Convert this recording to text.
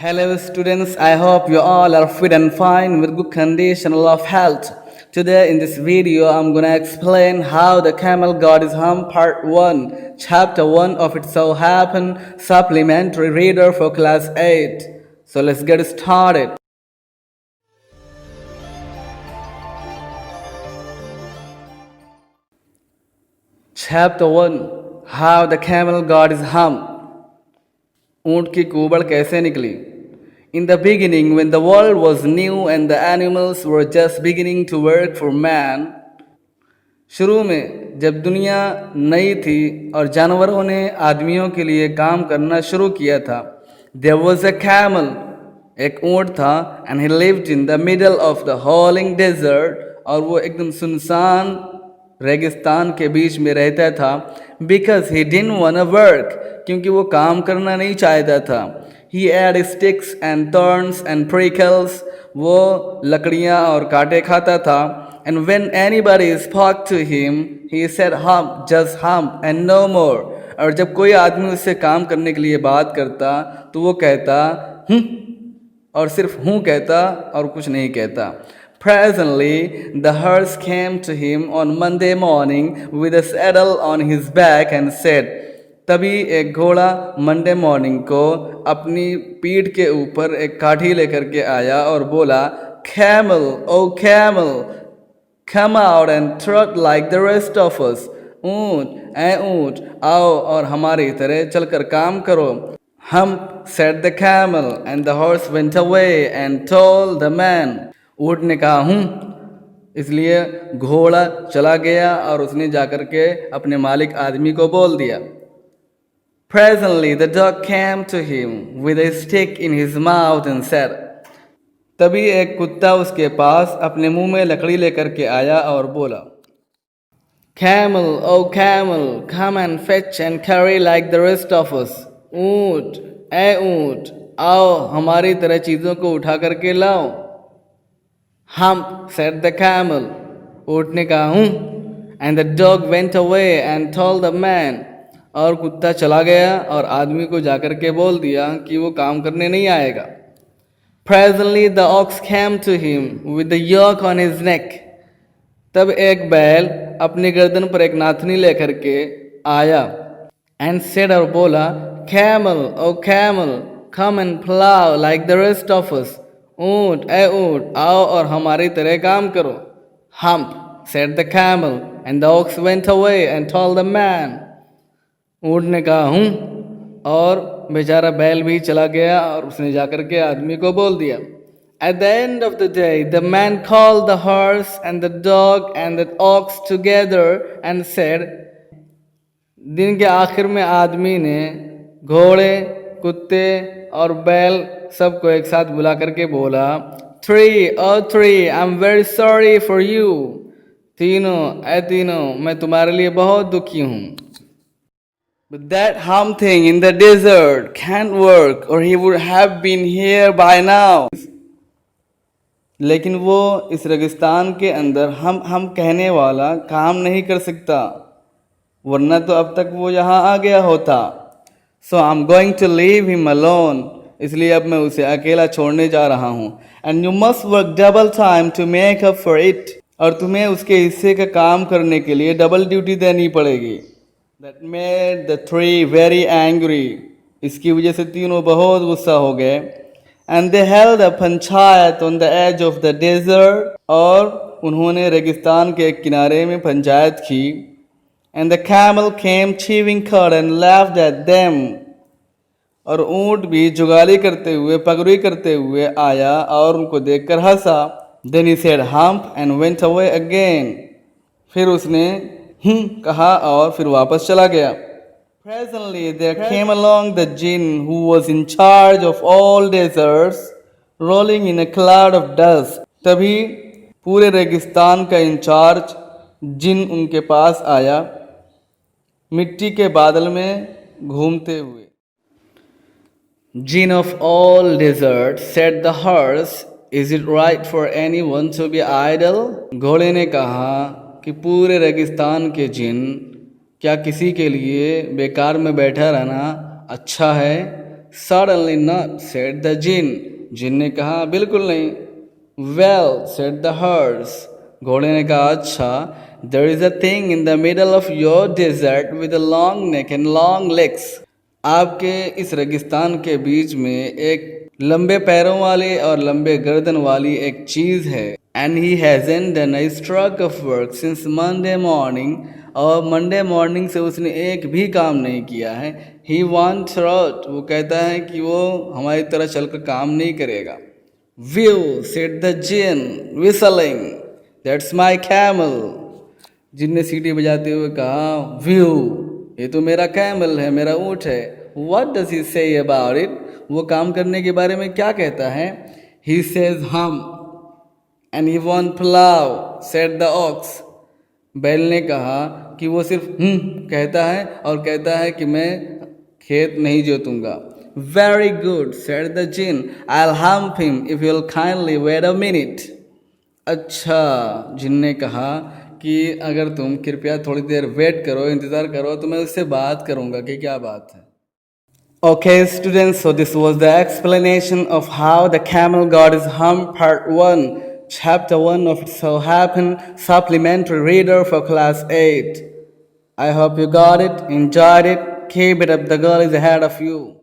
Hello students, I hope you all are fit and fine with good condition of health. Today in this video I'm gonna explain how the camel got his hump part 1, chapter 1 of It So Happened supplementary reader for class 8. So let's get started. Chapter 1, How the Camel Got His Hump. ऊंट की कुबड़ कैसे निकली? In the beginning, when the world was new and the animals were just beginning to work for man, शुरू में जब दुनिया नई थी और जानवरों ने आदमियों के लिए काम करना शुरू किया था, there was a camel, एक ऊंट था, and he lived in the middle of the howling desert, और वो एकदम सुनसान रेगिस्तान के बीच में रहता था, because he didn't wanna work, क्योंकि वो काम करना नहीं चाहता था. He had sticks and thorns and prickles, वो लकड़ियाँ और कांटे खाता था. And when anybody spoke to him, he said hump, just hump and no more. और जब कोई आदमी उससे काम करने के लिए बात करता तो वो कहता और सिर्फ हूँ कहता और कुछ नहीं कहता. Presently, the horse came to him on Monday morning with a saddle on his back and said, तभी एक घोड़ा मंडे मॉर्निंग को अपनी पीठ के ऊपर एक काठी लेकर के आया और बोला, Camel, oh camel, come out and trot like the rest of us. ऊँट, ऐ ऊँट, आओ और हमारी तरह चलकर काम करो. Hump, said the camel, and the horse went away and told the man. ऊँट ने कहा हूँ, इसलिए घोड़ा चला गया और उसने जाकर के अपने मालिक आदमी को बोल दिया. Presently the dog came to him with a stick in his mouth and said, तभी एक कुत्ता उसके पास अपने मुंह में लकड़ी लेकर के आया और बोला, Camel, oh camel, come and fetch and carry like the rest of us. ऊँट, ऐ ऊँट, आओ हमारी तरह चीज़ों को उठा करके लाओ. Hump, said the camel, ऊँट ने कहा हूँ, and the dog went away and told the man, और कुत्ता चला गया और आदमी को जाकर के बोल दिया कि वो काम करने नहीं आएगा. Presently the ox came to him with the yoke on his neck. तब एक बैल अपनी गर्दन पर एक नाथनी लेकर के आया. And said और बोला, Camel, oh camel, come and plow like the rest of us. ऊँट, ऐ ऊँट, आओ और हमारी तरह काम करो. Hump, said the camel, and the ox went away and told the man. ऊँट ने कहा हूँ और बेचारा बैल भी चला गया और उसने जाकर के आदमी को बोल दिया. At the end of the day, the man called the horse and the dog and the ox together and said, दिन के आखिर में आदमी ने घोड़े, कुत्ते और बैल सबको एक साथ बुला करके बोला, Three, I'm very sorry for you. तीनों, ऐ तीनों, मैं तुम्हारे लिए बहुत दुखी हूँ. But that hump thing in the desert can't work or he would have been here by now. लेकिन वो इस रेगिस्तान के अंदर हम कहने वाला काम नहीं कर सकता, वरना तो अब तक वो यहाँ आ गया होता. So I'm going to leave him alone. इसलिए अब मैं उसे अकेला छोड़ने जा रहा हूँ. And you must work double time to make up for it. और तुम्हें उसके हिस्से का काम करने के लिए डबल ड्यूटी देनी पड़ेगी. That made the three very angry. इसकी वजह से तीनों बहुत गुस्सा हो गए. And they held a panchayat on the edge of the desert. और उन्होंने रेगिस्तान के एक किनारे में पंचायत की. And the camel came chewing cud and laughed at them. और ऊँट भी जुगाली करते हुए, पगड़ी करते हुए आया और उनको देखकर हंसा. Then he said hump and went away again. फिर उसने कहा और फिर वापस चला गया. Presently there came along the jinn who was in charge of all deserts, rolling in a cloud of dust. तभी पूरे रेगिस्तान का इंचार्ज जिन उनके पास आया, मिट्टी के बादल में घूमते हुए. Jinn of all deserts, said the horse, is it right for anyone to be idle? घोड़े ने कहा कि पूरे रेगिस्तान के जिन, क्या किसी के लिए बेकार में बैठा रहना अच्छा है? Certainly not, said the jinn. जिन ने कहा बिल्कुल नहीं. Well, said the horse. घोड़े ने कहा अच्छा. There is a thing in the middle of your desert with a long neck and long legs. आपके इस रेगिस्तान के बीच में एक लंबे पैरों वाली और लंबे गर्दन वाली एक चीज़ है. And he hasn't done a stroke of work since Monday morning. और मंडे मॉर्निंग से उसने एक भी काम नहीं किया है. He won't rot. वो कहता है कि वो हमारी तरह चलकर काम नहीं करेगा. View, said the jinn, whistling. That's my camel. जिन ने सीटी बजाते हुए कहा व्यू, ये तो मेरा कैमल है, मेरा ऊँट है. What does he say about it? वो काम करने के बारे में क्या कहता है? He says hum and he won't plow, said the ox. बैल ने कहा कि वो सिर्फ कहता है और कहता है कि मैं खेत नहीं जोतूंगा. Very good, said the jinn. I'll hump him if you'll kindly wait a minute. अच्छा, जिन ने कहा कि अगर तुम कृपया थोड़ी देर वेट करो, इंतज़ार करो, तो मैं उससे बात करूंगा कि क्या बात है. Okay, students, so this was the explanation of how the camel got his hump, part 1. Chapter 1 of It So Happened, supplementary reader for class 8. I hope you got it, enjoyed it. Keep it up, the girl is ahead of you.